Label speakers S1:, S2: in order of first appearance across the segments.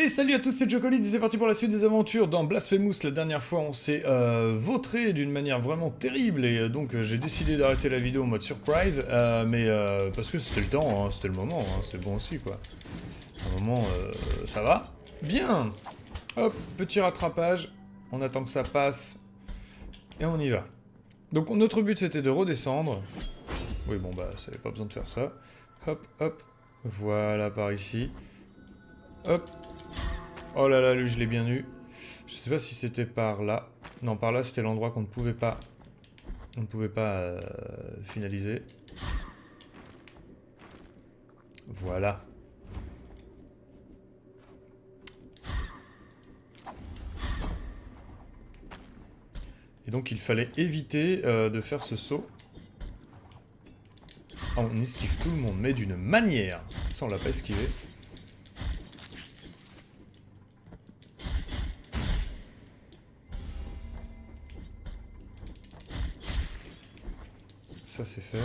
S1: Et salut à tous, c'est Jocolid, c'est parti pour la suite des aventures dans Blasphemous. La dernière fois, on s'est vautré d'une manière vraiment terrible, et donc j'ai décidé d'arrêter la vidéo en mode surprise, parce que c'était le temps, hein, c'était le moment, hein, c'est bon aussi, quoi. À un moment, ça va. Bien. Hop, petit rattrapage, on attend que ça passe, et on y va. Donc notre but, c'était de redescendre. Oui, bon, bah, ça n'avait pas besoin de faire ça. Hop, hop, voilà, par ici. Hop. Oh là là, lui je l'ai bien eu. Je sais pas si c'était par là. Non, par là c'était l'endroit qu'on ne pouvait pas... On ne pouvait pas finaliser. Voilà. Et donc il fallait éviter de faire ce saut. Oh, on esquive tout le monde, mais d'une manière. Ça on l'a pas esquivé. Ça c'est fait.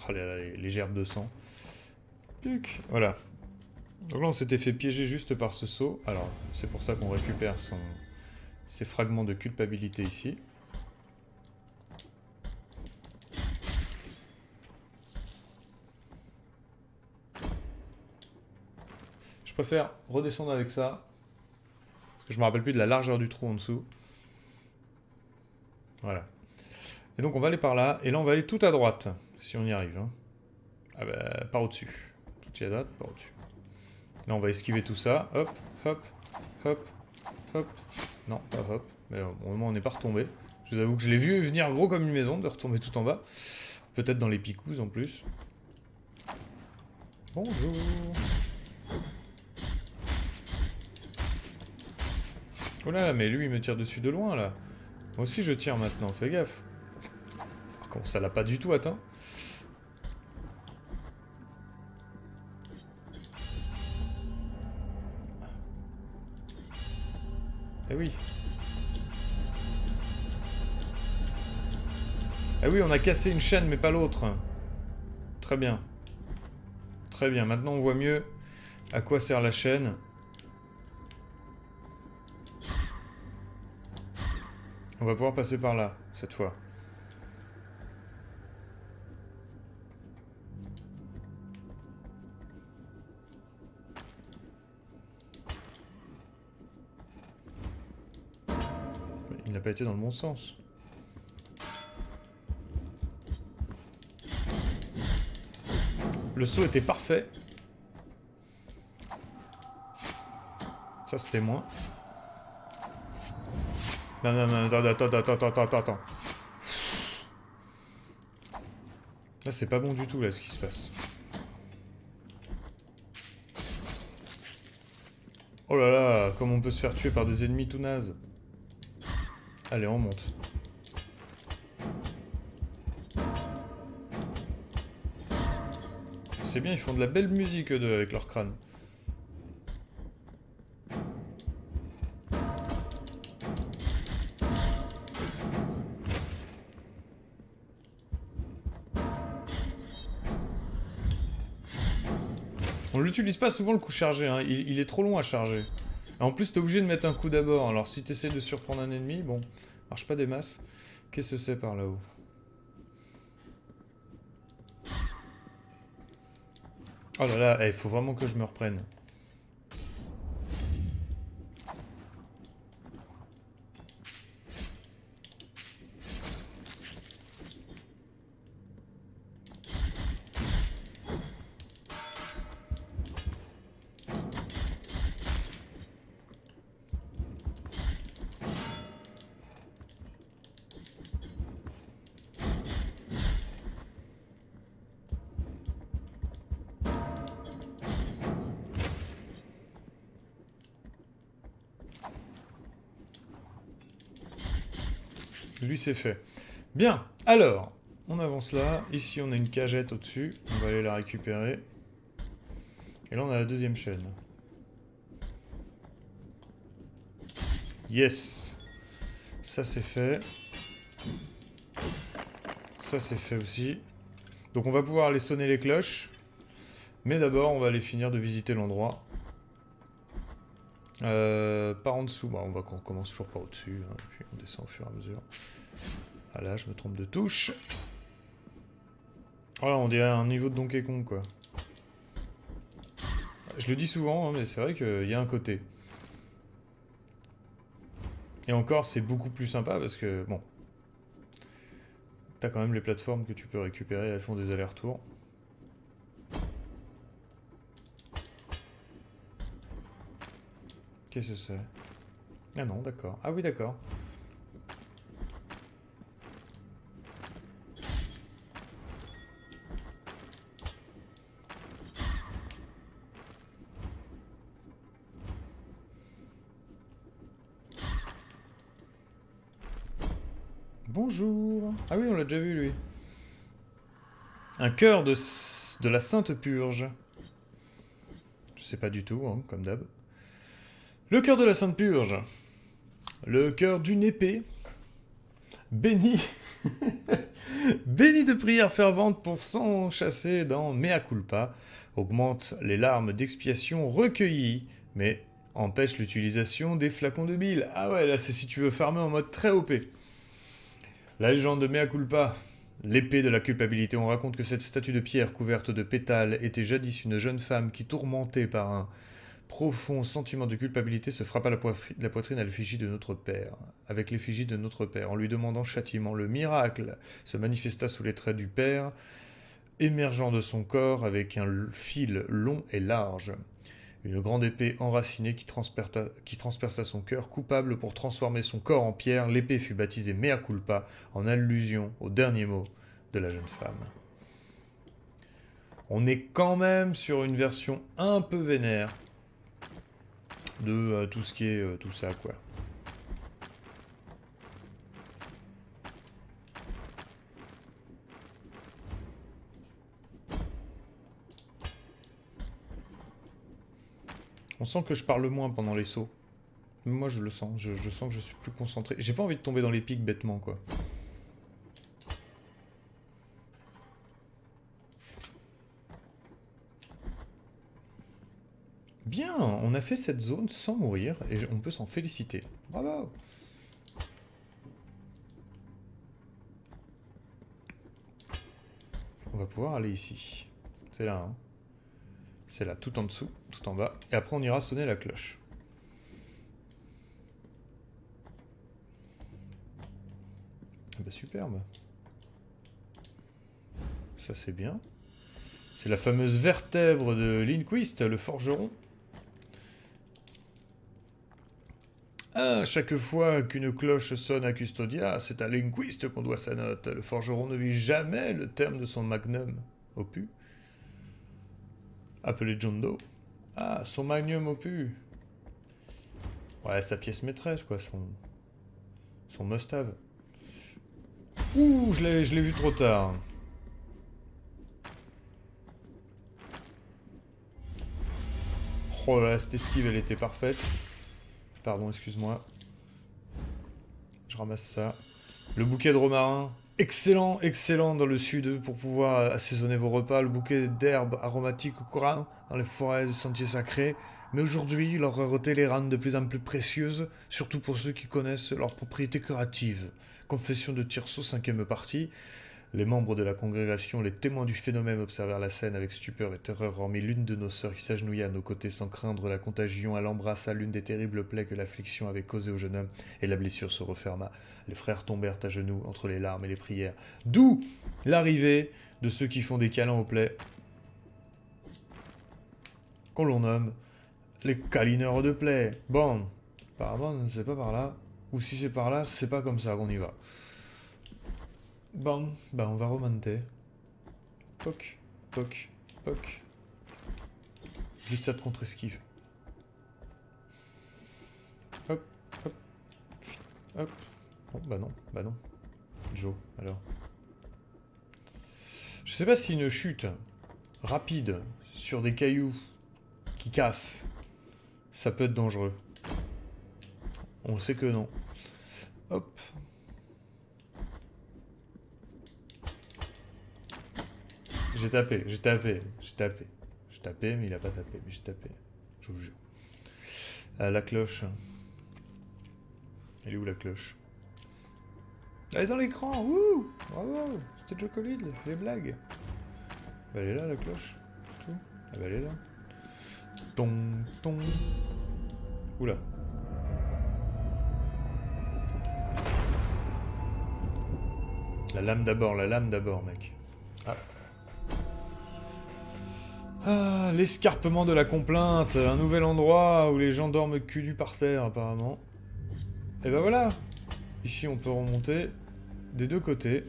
S1: Oh là là, les gerbes de sang. Puc, voilà. Donc là on s'était fait piéger juste par ce saut. Alors c'est pour ça qu'on récupère ses fragments de culpabilité ici. Je préfère redescendre avec ça. Parce que je me rappelle plus de la largeur du trou en dessous. Voilà. Et donc on va aller par là. Et là on va aller tout à droite. Si on y arrive. Hein. Ah bah, par au-dessus. Tout à droite, par au-dessus. Là on va esquiver tout ça. Hop, hop, hop, hop. Non, pas hop. Mais au moment on n'est pas retombé. Je vous avoue que je l'ai vu venir gros comme une maison de retomber tout en bas. Peut-être dans les picouses en plus. Bonjour. Oh là là, mais lui il me tire dessus de loin là. Moi aussi je tire maintenant, fais gaffe. Comment ça l'a pas du tout atteint? Eh oui. Eh oui, on a cassé une chaîne mais pas l'autre. Très bien. Très bien, maintenant on voit mieux à quoi sert la chaîne. On va pouvoir passer par là, cette fois. Mais il n'a pas été dans le bon sens. Le saut était parfait. Ça, c'était moins. Non, non, non, attends. Là, c'est pas bon du tout, là, ce qui se passe. Oh là là, comme on peut se faire tuer par des ennemis tout nazes. Allez, on monte. C'est bien, ils font de la belle musique, eux deux, avec leur crâne. On l'utilise pas souvent le coup chargé, hein. Il est trop long à charger. Et en plus, t'es obligé de mettre un coup d'abord. Alors si t'essaies de surprendre un ennemi, bon, marche pas des masses. Qu'est-ce que c'est par là-haut? Oh là là, il faut vraiment que je me reprenne. Lui, c'est fait. Bien, alors, on avance là. Ici, on a une cagette au-dessus. On va aller la récupérer. Et là, on a la deuxième chaîne. Yes. Ça, c'est fait. Ça, c'est fait aussi. Donc, on va pouvoir aller sonner les cloches. Mais d'abord, on va aller finir de visiter l'endroit. Par en dessous, bah, on commence toujours par au-dessus, hein, et puis on descend au fur et à mesure. Ah là, je me trompe de touche. Voilà, on dirait un niveau de Donkey Kong, quoi. Je le dis souvent, hein, mais c'est vrai qu'il y a un côté. Et encore, c'est beaucoup plus sympa parce que, bon... T'as quand même les plateformes que tu peux récupérer, elles font des allers-retours. Qu'est-ce que c'est? Ah non, d'accord. Ah oui, d'accord. Bonjour. Ah oui, on l'a déjà vu, lui. Un cœur de la Sainte Purge. Je sais pas du tout, hein, comme d'hab. Le cœur de la Sainte Purge. Le cœur d'une épée. Béni. Béni de prières ferventes pour s'enchasser dans Mea culpa. Augmente les larmes d'expiation recueillies, mais empêche l'utilisation des flacons de bile. Ah ouais, là c'est si tu veux farmer en mode très OP. La légende de Mea culpa. L'épée de la culpabilité. On raconte que cette statue de pierre couverte de pétales était jadis une jeune femme qui, tourmentée par un profond sentiment de culpabilité, se frappa la poitrine à l'effigie de notre Père, avec l'effigie de notre Père, en lui demandant châtiment. Le miracle se manifesta sous les traits du Père, émergeant de son corps avec un fil long et large. Une grande épée enracinée qui transperça son cœur, coupable pour transformer son corps en pierre. L'épée fut baptisée Mea culpa, en allusion au dernier mot de la jeune femme. On est quand même sur une version un peu vénère de tout ce qui est tout ça, quoi. On sent que je parle moins pendant les sauts. Moi, je le sens. Je sens que je suis plus concentré. J'ai pas envie de tomber dans les pics bêtement, quoi. Bien, on a fait cette zone sans mourir et on peut s'en féliciter. Bravo! On va pouvoir aller ici. C'est là, hein. C'est là, tout en dessous, tout en bas. Et après, on ira sonner la cloche. Ah bah superbe. Ça, c'est bien. C'est la fameuse vertèbre de Lindquist, le forgeron. Ah, chaque fois qu'une cloche sonne à Custodia, c'est à Lindquist qu'on doit sa note. Le forgeron ne vit jamais le terme de son magnum opus. Appelé John Doe. Ah, son magnum opus. Ouais, sa pièce maîtresse, quoi, son must-have. Ouh, je l'ai vu trop tard. Oh là là, cette esquive, elle était parfaite. Pardon, excuse-moi. Je ramasse ça. Le bouquet de romarin, excellent, excellent dans le sud pour pouvoir assaisonner vos repas. Le bouquet d'herbes aromatiques au courant dans les forêts de sentiers sacrés. Mais aujourd'hui, leur rareté les rend de plus en plus précieuses, surtout pour ceux qui connaissent leurs propriétés curatives. Confession de Tirso, 5e partie. Les membres de la congrégation, les témoins du phénomène, observèrent la scène avec stupeur et terreur, hormis l'une de nos sœurs qui s'agenouilla à nos côtés sans craindre la contagion. Elle embrassa l'une des terribles plaies que l'affliction avait causées au jeune homme, et la blessure se referma. Les frères tombèrent à genoux entre les larmes et les prières. D'où l'arrivée de ceux qui font des câlins aux plaies, qu'on l'on nomme les câlineurs de plaies. Bon, apparemment, c'est pas par là, ou si c'est par là, c'est pas comme ça qu'on y va. Bon, bah on va remonter. Poc, poc, poc. Glissade contre esquive. Hop, hop, hop. Bon, bah non. Joe, alors. Je sais pas si une chute rapide sur des cailloux qui cassent, ça peut être dangereux. On sait que non. Hop. J'ai tapé, mais il a pas tapé, mais j'ai tapé. Je vous jure. La cloche. Elle est où la cloche? Elle est dans l'écran. Wouh! Bravo! C'était Jocolid, les blagues. Elle est là la cloche. C'est tout. Ah bah elle est là. Ton, ton. Oula. La lame d'abord, mec. Ah. Ah, l'escarpement de la complainte, un nouvel endroit où les gens dorment cul nu par terre, apparemment. Et ben voilà. Ici, on peut remonter des deux côtés.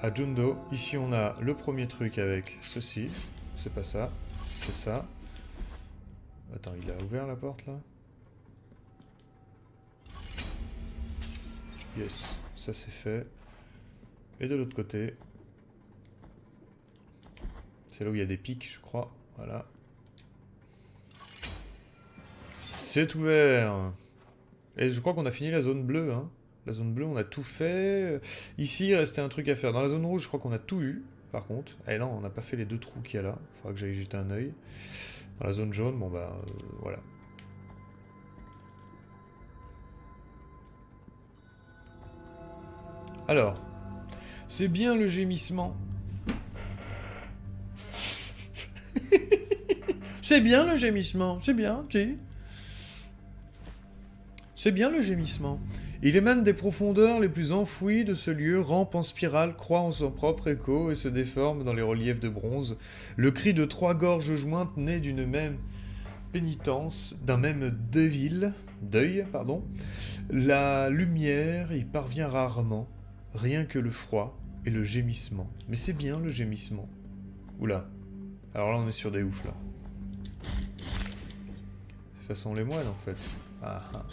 S1: À Jundo. Ici, on a le premier truc avec ceci. C'est pas ça. C'est ça. Attends, il a ouvert la porte, là? Yes, ça c'est fait. Et de l'autre côté, c'est là où il y a des pics, je crois. Voilà. C'est ouvert. Et je crois qu'on a fini la zone bleue. Hein. La zone bleue, on a tout fait. Ici, il restait un truc à faire. Dans la zone rouge, je crois qu'on a tout eu. Par contre. Eh non, on n'a pas fait les deux trous qu'il y a là. Il faudra que j'aille jeter un œil. Dans la zone jaune, bon bah, voilà. Alors, c'est bien le gémissement. C'est bien le gémissement, c'est bien, si. C'est bien le gémissement. Il émane des profondeurs les plus enfouies de ce lieu, rampe en spirale, croît en son propre écho et se déforme dans les reliefs de bronze. Le cri de trois gorges jointes naît d'une même pénitence, d'un même deuil. La lumière y parvient rarement. Rien que le froid et le gémissement. Mais c'est bien le gémissement. Oula. Alors là, on est sur des oufs, là. De toute façon, les moines, en fait. Ah ah.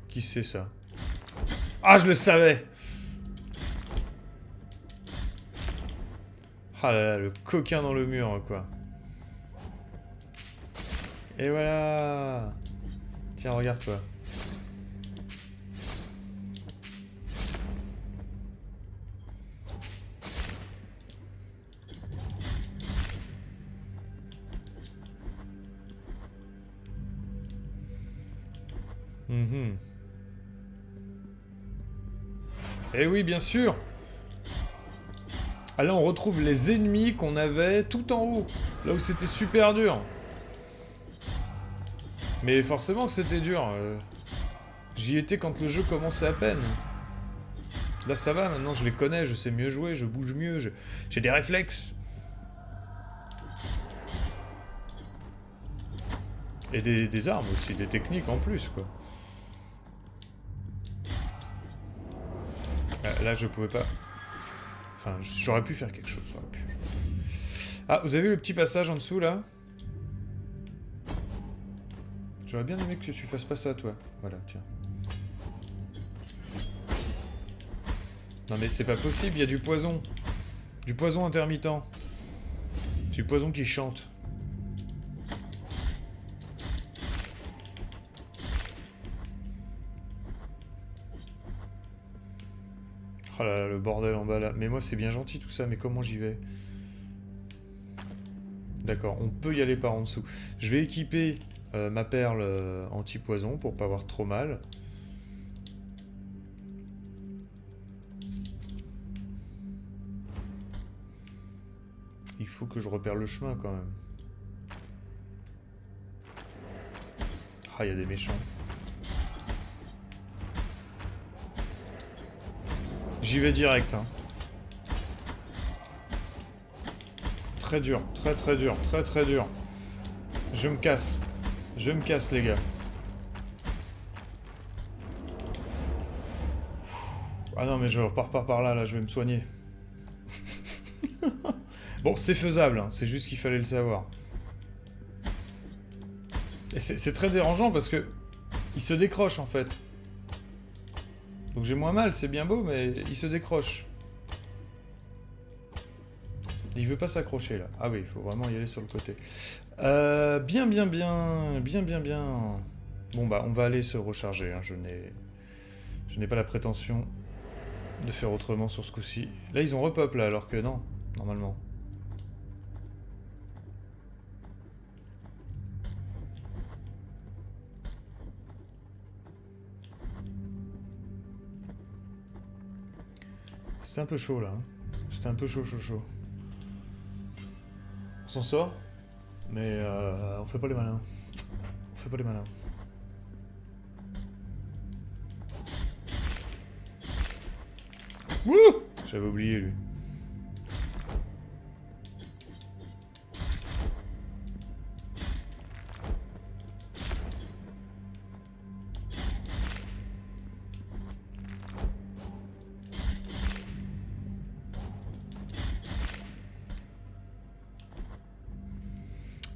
S1: Qui c'est, ça? Ah, je le savais! Ah là là, le coquin dans le mur, quoi. Et voilà! Tiens, regarde-toi. Eh oui, bien sûr. Ah là, on retrouve les ennemis qu'on avait tout en haut. Là où c'était super dur. Mais forcément que c'était dur. J'y étais quand le jeu commençait à peine. Là, ça va, maintenant je les connais, je sais mieux jouer, je bouge mieux, j'ai des réflexes. Et des armes aussi, des techniques en plus, quoi. Là, je pouvais pas... Enfin, j'aurais pu faire quelque chose, j'aurais pu. Ah, vous avez vu le petit passage en dessous, là? J'aurais bien aimé que tu fasses pas ça, toi. Voilà, tiens. Non mais c'est pas possible, il y a du poison. Du poison intermittent. Du poison qui chante. Oh là là, le bordel en bas là. Mais moi c'est bien gentil tout ça, mais comment j'y vais? D'accord, on peut y aller par en dessous. Je vais équiper ma perle anti-poison pour pas avoir trop mal. Il faut que je repère le chemin quand même. Ah, il y a des méchants. J'y vais direct, hein. Très dur, très dur, très dur. Je me casse. Je me casse, les gars. Ah non, mais je repars pas par là, là, je vais me soigner. Bon, c'est faisable, hein. C'est juste qu'il fallait le savoir. Et c'est très dérangeant parce que il se décroche, en fait. Donc j'ai moins mal, c'est bien beau, mais il se décroche. Il veut pas s'accrocher, là. Ah oui, il faut vraiment y aller sur le côté. Bien. Bon, bah, on va aller se recharger, hein. Je n'ai pas la prétention de faire autrement sur ce coup-ci. Là, ils ont repop, là, alors que non, normalement. C'était un peu chaud là. Hein. C'était un peu chaud. On s'en sort, mais on fait pas les malins. Wouh! J'avais oublié lui.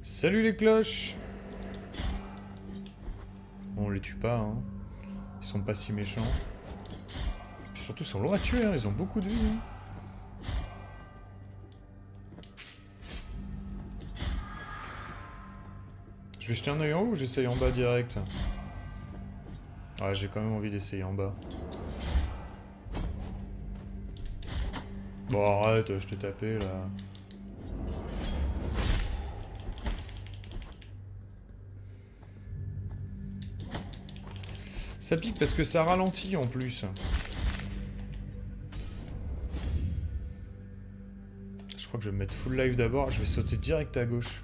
S1: Salut les cloches! Bon, on les tue pas, hein. Ils sont pas si méchants. Puis surtout, ils sont longs à tuer, hein. Ils ont beaucoup de vie. Hein. Je vais jeter un œil en haut ou j'essaye en bas direct? Ah, j'ai quand même envie d'essayer en bas. Bon, arrête, je t'ai tapé là. Ça pique parce que ça ralentit en plus. Je crois que je vais me mettre full live d'abord. Je vais sauter direct à gauche.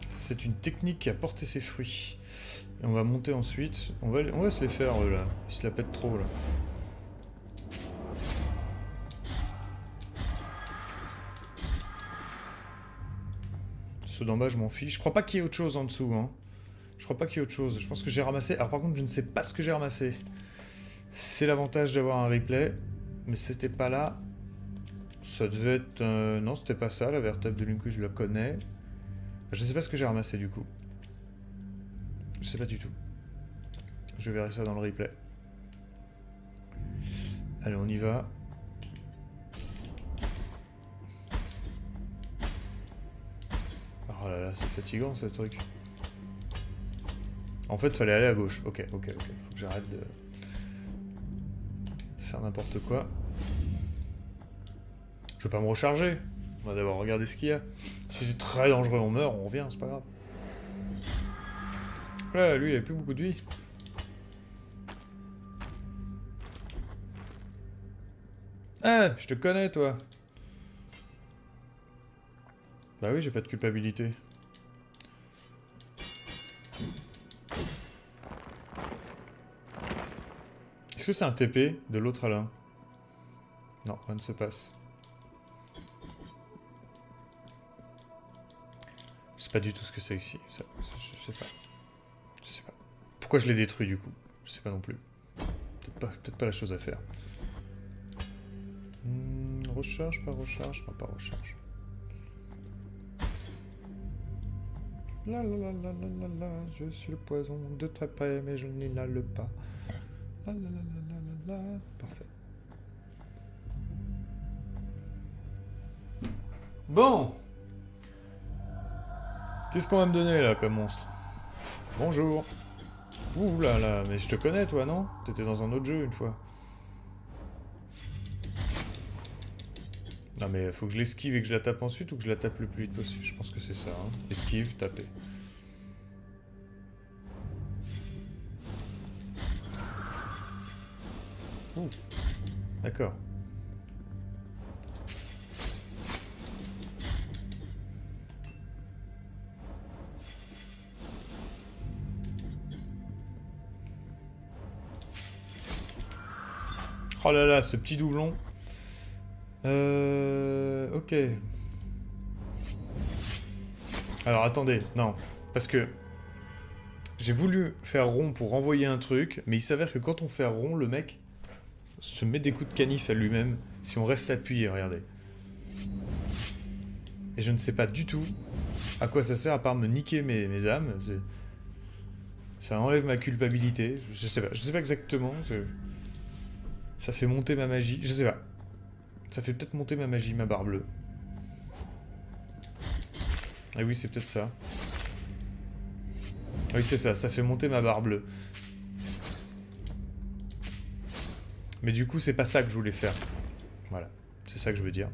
S1: C'est une technique qui a porté ses fruits. Et on va monter ensuite. On va se les faire eux, là. Ils se la pètent trop là. Ceux d'en bas, je m'en fiche. Je crois pas qu'il y ait autre chose en dessous. Hein. Je crois pas qu'il y ait autre chose. Je pense que j'ai ramassé. Alors par contre, je ne sais pas ce que j'ai ramassé. C'est l'avantage d'avoir un replay. Mais c'était pas là. Ça devait être... Non, c'était pas ça. La vertèbre de Lunkus, je la connais. Je sais pas ce que j'ai ramassé du coup. Je sais pas du tout. Je verrai ça dans le replay. Allez, on y va. Oh là là, c'est fatigant ce truc. En fait, fallait aller à gauche. Ok. Faut que j'arrête de faire n'importe quoi. Je vais pas me recharger. On va d'abord regarder ce qu'il y a. Si c'est très dangereux, on meurt, on revient, c'est pas grave. Là, lui, il a plus beaucoup de vie. Ah, je te connais, toi. Bah oui, j'ai pas de culpabilité. Est-ce que c'est un TP de l'autre à l'un? Non, rien ne se passe. Je sais pas du tout ce que c'est ici. Ça, je sais pas. Je sais pas. Pourquoi je l'ai détruit du coup? Je sais pas non plus. Peut-être pas la chose à faire. Recharge, pas recharge, non pas recharge. La la la la la la, je suis le poison de très près, mais je n'inhale pas. La la la la la la, parfait. Bon. Qu'est-ce qu'on va me donner là comme monstre? Bonjour. Ouh là là, mais je te connais toi, non? T'étais dans un autre jeu une fois. Non mais faut que je l'esquive et que je la tape ensuite ou que je la tape le plus vite possible. Je pense que c'est ça, hein. Esquive, taper. Ouh. D'accord. Oh là là, ce petit doublon. Ok. Alors attendez, non. Parce que j'ai voulu faire rond pour renvoyer un truc, mais il s'avère que quand on fait rond, le mec se met des coups de canif à lui-même si on reste appuyé, regardez. Et je ne sais pas du tout à quoi ça sert à part me niquer mes âmes. Ça enlève ma culpabilité. Je sais pas exactement. Ça fait monter ma magie. Je sais pas. Ça fait peut-être monter ma magie, ma barre bleue. Ah oui, c'est peut-être ça. Ah oui, c'est ça. Ça fait monter ma barre bleue. Mais du coup, c'est pas ça que je voulais faire. Voilà. C'est ça que je veux dire.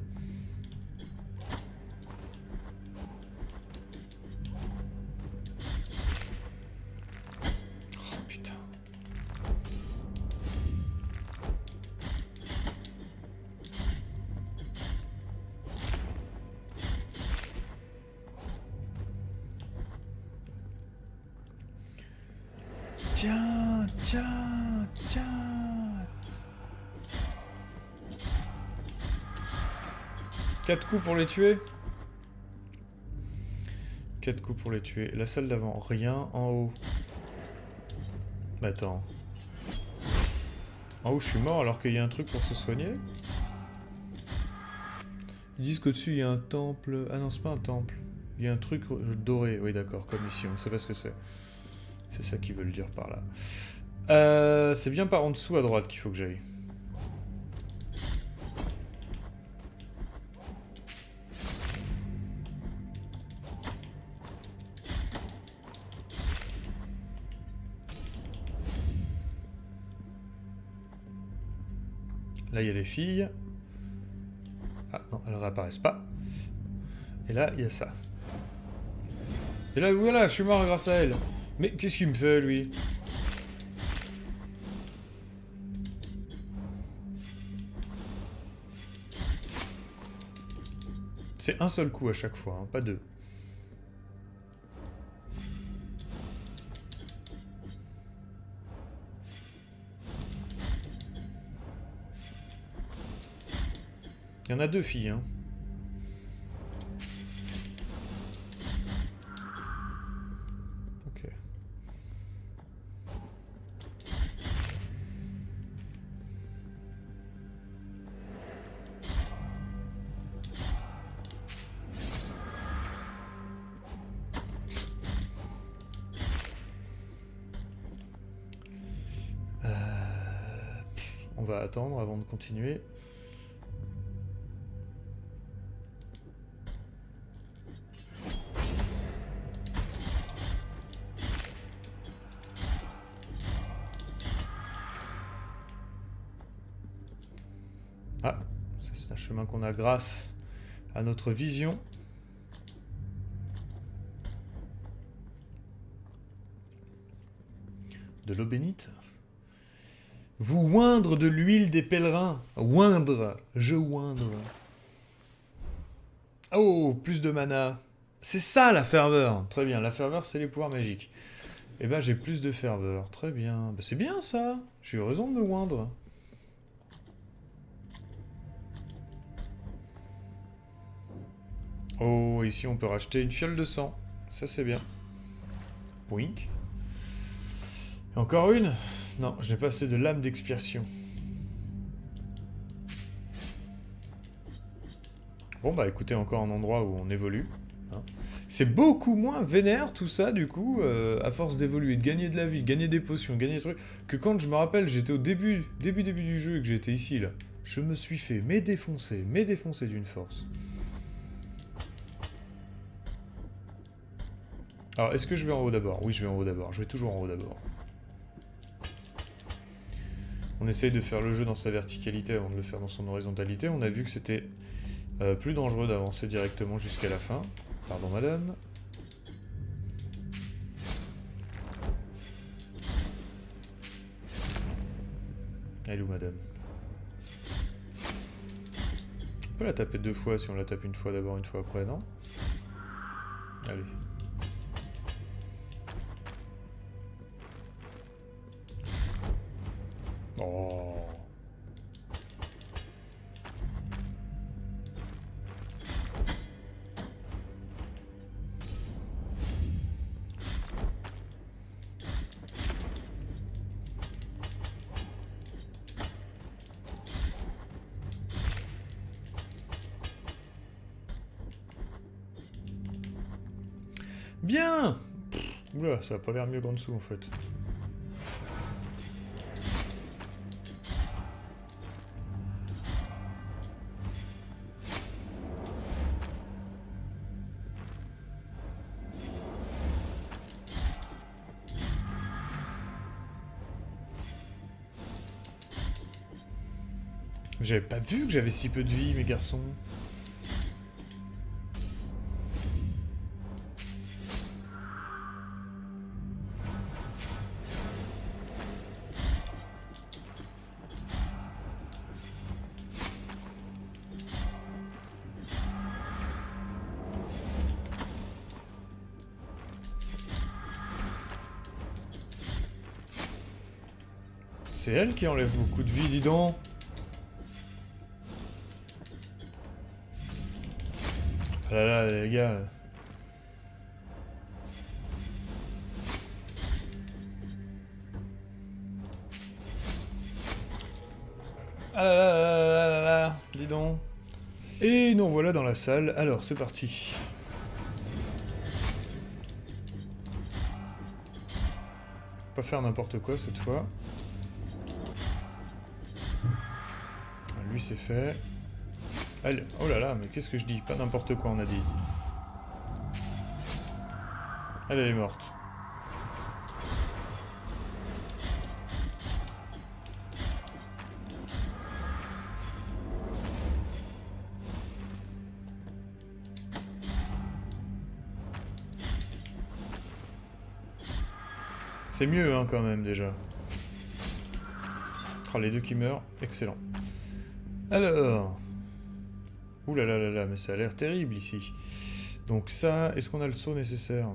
S1: Tiens, tiens, tiens. 4 coups pour les tuer. 4 coups pour les tuer. La salle d'avant, rien. En haut. Attends. En haut, je suis mort alors qu'il y a un truc pour se soigner. Ils disent qu'au-dessus, il y a un temple. Ah non, c'est pas un temple. Il y a un truc doré. Oui, d'accord, comme ici. On ne sait pas ce que c'est. C'est ça qu'ils veulent dire par là. C'est bien par en dessous à droite qu'il faut que j'aille. Là, il y a les filles. Ah non, elles réapparaissent pas. Et là, il y a ça. Et là, voilà, je suis mort grâce à elle. Mais qu'est-ce qu'il me fait, lui? C'est un seul coup à chaque fois, hein, pas deux. Il y en a 2 filles, hein. Ok. On va attendre avant de continuer. Ah, ça c'est un chemin qu'on a grâce à notre vision. De l'eau bénite. Vous oindre de l'huile des pèlerins. Oindre, je oindre. Oh, plus de mana. C'est ça la ferveur. Très bien, la ferveur c'est les pouvoirs magiques. Eh ben j'ai plus de ferveur. Très bien. Ben, c'est bien ça. J'ai eu raison de me oindre. Oh, ici on peut racheter une fiole de sang. Ça c'est bien. Wink. Et encore une? Non, je n'ai pas assez de lame d'expiation. Bon bah écoutez, encore un endroit où on évolue. Hein. C'est beaucoup moins vénère tout ça du coup, à force d'évoluer, de gagner de la vie, de gagner des potions, gagner des trucs, que quand je me rappelle, j'étais au début du jeu et que j'étais ici là. Je me suis fait défoncer d'une force. Alors, est-ce que je vais en haut d'abord? Oui, je vais en haut d'abord. Je vais toujours en haut d'abord. On essaye de faire le jeu dans sa verticalité avant de le faire dans son horizontalité. On a vu que c'était plus dangereux d'avancer directement jusqu'à la fin. Pardon, madame. Elle est où, madame? On peut la taper 2 fois si on la tape une fois d'abord, une fois après, non? Allez. Oh. Bien. Oula, ça a pas l'air mieux qu'en dessous en fait. J'avais pas vu que j'avais si peu de vie, mes garçons. c'est elle qui enlève beaucoup de vie, dis donc. Ah là là, les gars. Ah là là là là là là, dis donc. Et nous voilà dans la salle. Alors, c'est parti. Pas faire n'importe quoi cette fois. Lui c'est fait. Elle... Oh là là, mais qu'est-ce que je dis? Pas n'importe quoi on a dit. Elle est morte. C'est mieux hein, quand même déjà. Oh, les deux qui meurent, excellent. Alors... Ouh là là là là, mais ça a l'air terrible ici. Donc ça, est-ce qu'on a le saut nécessaire?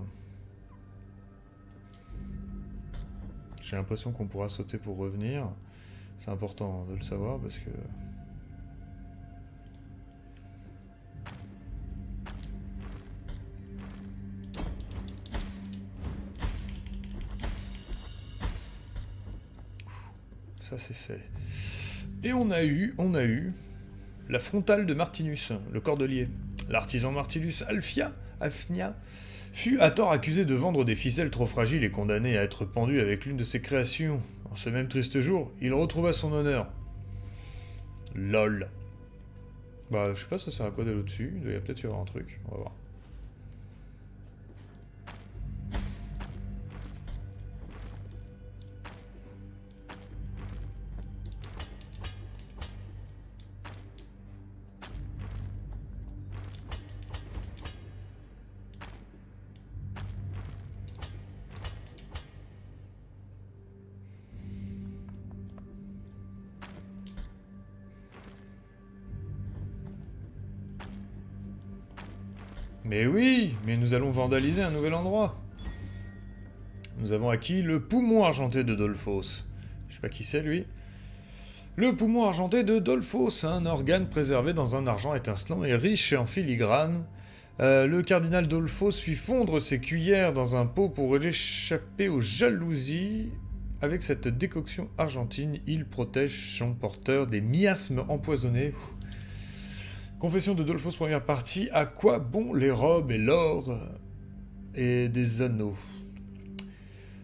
S1: J'ai l'impression qu'on pourra sauter pour revenir. C'est important de le savoir parce que... Ça c'est fait. Et on a eu la frontale de Martinus, le cordelier. L'artisan Martinus Alfnia fut à tort accusé de vendre des ficelles trop fragiles et condamné à être pendu avec l'une de ses créations. En ce même triste jour, il retrouva son honneur. LOL. Bah, je sais pas ça sert à quoi d'aller au-dessus, il doit peut-être y avoir un truc, on va voir. Mais oui, mais nous allons vandaliser un nouvel endroit. Nous avons acquis le poumon argenté de Dolphos. Je sais pas qui c'est lui. Le poumon argenté de Dolphos, un organe préservé dans un argent étincelant et riche en filigrane. Le cardinal Dolphos fit fondre ses cuillères dans un pot pour échapper aux jalousies. Avec cette décoction argentine, il protège son porteur des miasmes empoisonnés. Confession de Dolphos, première partie. À quoi bon les robes et l'or et des anneaux?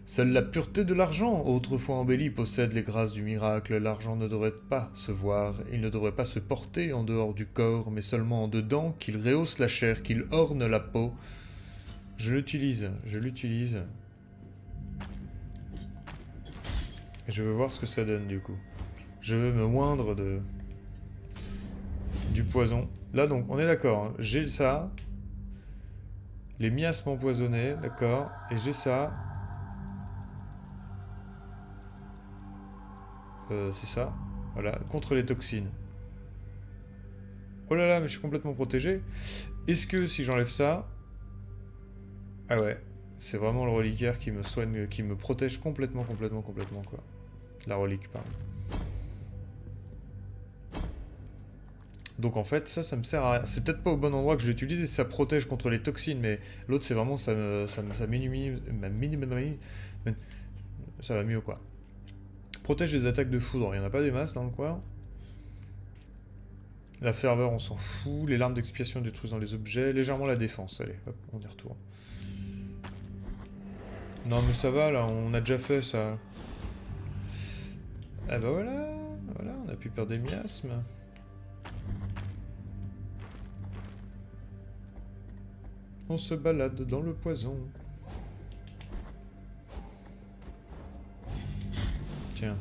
S1: Seule la pureté de l'argent, autrefois embelli, possède les grâces du miracle. L'argent ne devrait pas se voir, il ne devrait pas se porter en dehors du corps, mais seulement en dedans, qu'il rehausse la chair, qu'il orne la peau. Je l'utilise. Et je veux voir ce que ça donne du coup. Je veux me moindre du poison. Là donc, on est d'accord, hein. J'ai ça. Les miasmes empoisonnés, d'accord. Et j'ai ça. C'est ça. Voilà, contre les toxines. Oh là là, mais je suis complètement protégé. Est-ce que si j'enlève ça... Ah ouais, c'est vraiment le reliquaire qui me soigne, qui me protège complètement, quoi. La relique, pardon. Donc en fait, ça me sert à rien. C'est peut-être pas au bon endroit que je l'utilise et ça protège contre les toxines, mais l'autre c'est vraiment ça minimise, ça va mieux quoi. Protège des attaques de foudre, il n'y en a pas des masses dans le coin. La ferveur, on s'en fout. Les larmes d'expiation détruisant les objets. Légèrement la défense, allez, hop, on y retourne. Non mais ça va là, on a déjà fait ça. Ah bah voilà, on a plus peur des miasmes. On se balade dans le poison. Tiens.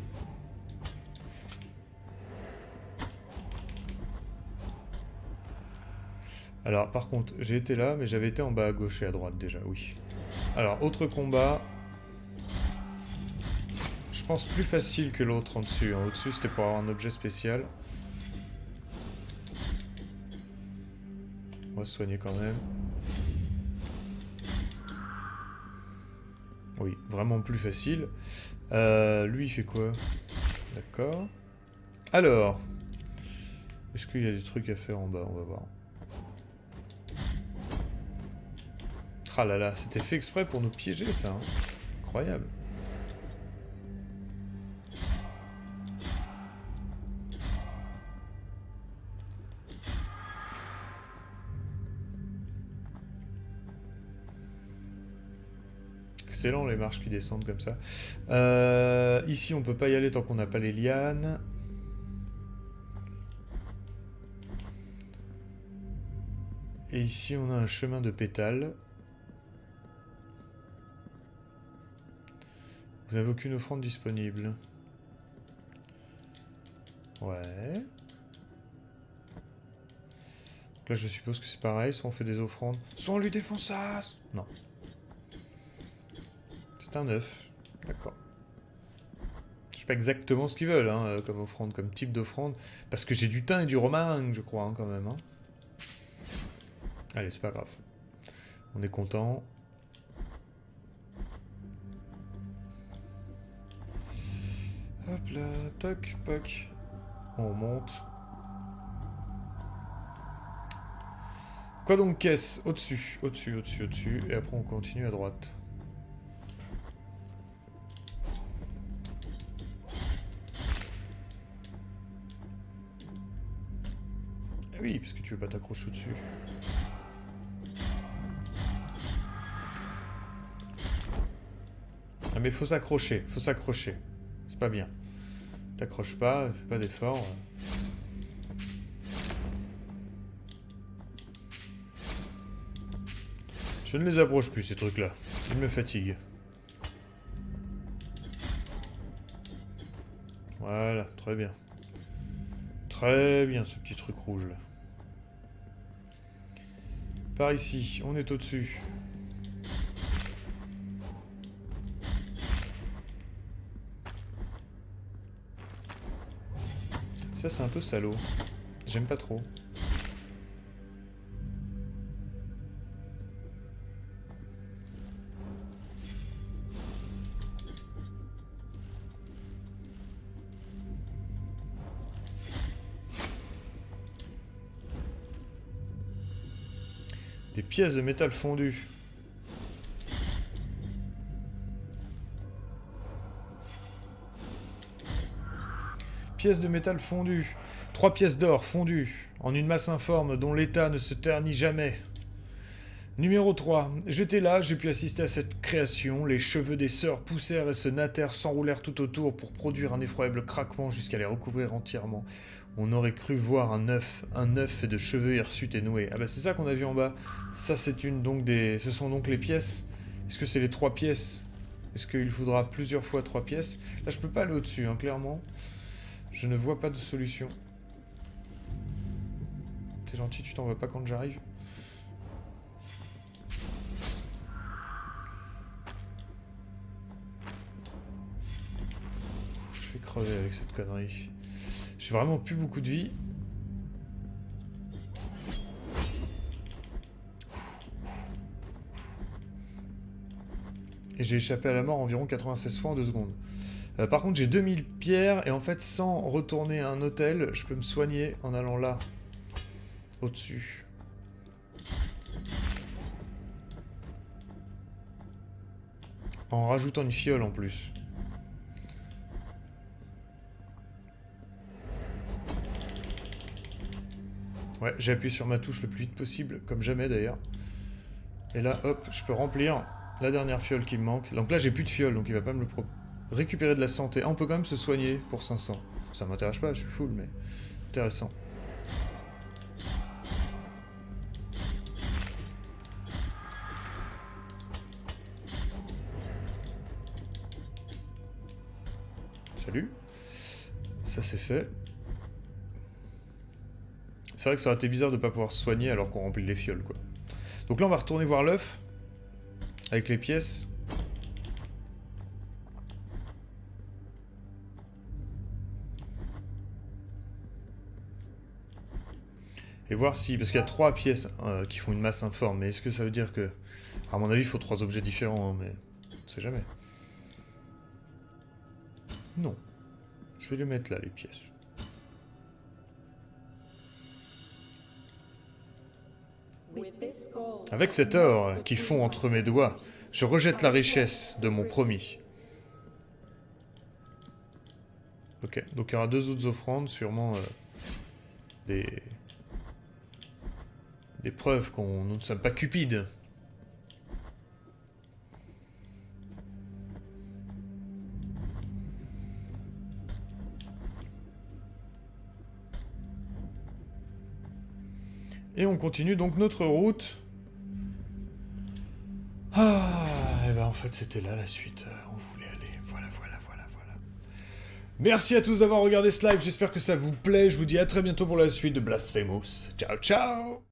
S1: Alors, par contre, j'ai été là, mais j'avais été en bas à gauche et à droite déjà, oui. Alors, autre combat. Je pense plus facile que l'autre en dessus. Hein. Au-dessus, c'était pour avoir un objet spécial. On va se soigner quand même. Oui, vraiment plus facile. Lui, il fait quoi? D'accord. Alors, est-ce qu'il y a des trucs à faire en bas? On va voir. Ah là là, c'était fait exprès pour nous piéger, ça. Hein. Incroyable. Excellent les marches qui descendent comme ça. Ici, on peut pas y aller tant qu'on n'a pas les lianes. Et ici, on a un chemin de pétales. Vous n'avez aucune offrande disponible. Ouais. Donc là, je suppose que c'est pareil. Soit on fait des offrandes. Soit on lui défonce ça. Non. C'est un œuf. D'accord. Je sais pas exactement ce qu'ils veulent, hein, comme offrande, comme type d'offrande. Parce que j'ai du thym et du romarin, je crois, hein, quand même. Hein. Allez, c'est pas grave. On est content. Hop là, toc, poc. On monte. Quoi donc, caisse? Au-dessus, au-dessus, au-dessus, au-dessus. Et après, on continue à droite. Ah oui, parce que tu veux pas t'accrocher au-dessus. Ah mais faut s'accrocher, faut s'accrocher. C'est pas bien. T'accroches pas, fais pas d'effort. Je ne les approche plus ces trucs-là. Ils me fatiguent. Voilà, très bien. Très bien ce petit truc rouge là. Par ici, on est au-dessus. Ça c'est un peu salaud. J'aime pas trop. Des pièces de métal fondu. Pièces de métal fondues. 3 pièces d'or fondues en une masse informe dont l'état ne se ternit jamais. Numéro 3. J'étais là, j'ai pu assister à cette création. Les cheveux des sœurs poussèrent et se nattèrent, s'enroulèrent tout autour pour produire un effroyable craquement jusqu'à les recouvrir entièrement. On aurait cru voir un œuf fait de cheveux hirsutes et noués. Ah bah c'est ça qu'on a vu en bas. Ça c'est une donc des... Ce sont donc les pièces. Est-ce que c'est les 3 pièces? Est-ce qu'il faudra plusieurs fois 3 pièces? Là je peux pas aller au-dessus, hein, clairement. Je ne vois pas de solution. T'es gentil, tu t'en vas pas quand j'arrive. Je vais crever avec cette connerie. J'ai vraiment plus beaucoup de vie. Et j'ai échappé à la mort environ 96 fois en 2 secondes. Par contre, j'ai 2000 pierres, et en fait, sans retourner à un hôtel, je peux me soigner en allant là, au-dessus. En rajoutant une fiole en plus. Ouais, j'ai appuyé sur ma touche le plus vite possible, comme jamais d'ailleurs. Et là, hop, je peux remplir la dernière fiole qui me manque. Donc là, j'ai plus de fiole, donc il va pas me le récupérer de la santé. Ah, on peut quand même se soigner pour 500. Ça m'intéresse pas, je suis full, mais intéressant. Salut. Ça c'est fait. C'est vrai que ça aurait été bizarre de pas pouvoir se soigner alors qu'on remplit les fioles, quoi. Donc là, on va retourner voir l'œuf. Avec les pièces. Et voir si... Parce qu'il y a 3 pièces qui font une masse informe. Mais est-ce que ça veut dire que... À mon avis, il faut 3 objets différents, hein, mais... On sait jamais. Non. Je Je vais les mettre là, les pièces. Avec cet or qui fond entre mes doigts, je rejette la richesse de mon promis. Ok, donc il y aura 2 autres offrandes, sûrement des preuves qu'on nous ne sommes pas cupides. Et on continue donc notre route. Ah, et ben en fait c'était là la suite. On voulait aller. Voilà. Merci à tous d'avoir regardé ce live. J'espère que ça vous plaît. Je vous dis à très bientôt pour la suite de Blasphemous. Ciao, ciao!